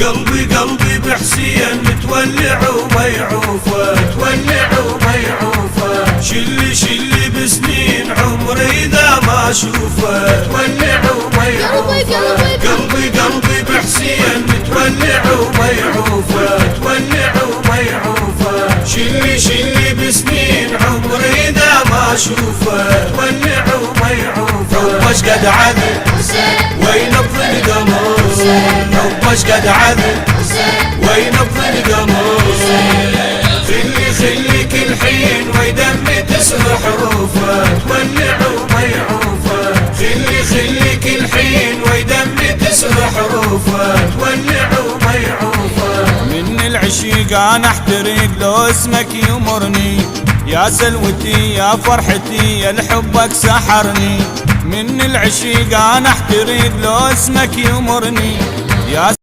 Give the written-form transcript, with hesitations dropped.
قلبي بحسين متولع وما يعوفه، متولع وما يعوفه. شلي بسنين عمري إذا ما أشوفه، متولع وما يعوفه. قلبي بحسين متولع وما يعوفه، متولع وما يعوفه. شلي بسنين عمري إذا ما أشوفه، متولع وما يعوفه. حبش قد عذب وين الظل قمر، حبش قد عذب وين الظل قمر. خلي كل حين ويدمي تسرح حروفه، تولع وما يعوفه. خلي كل حين ويدمي تسرح حروفه، تولع وما يعوفه. من العشيق انا احترق لو اسمك يمرني، يا سلوتي يا فرحتي يا لحبك سحرني. من العشيق انا احترق لو اسمك يمرني، يا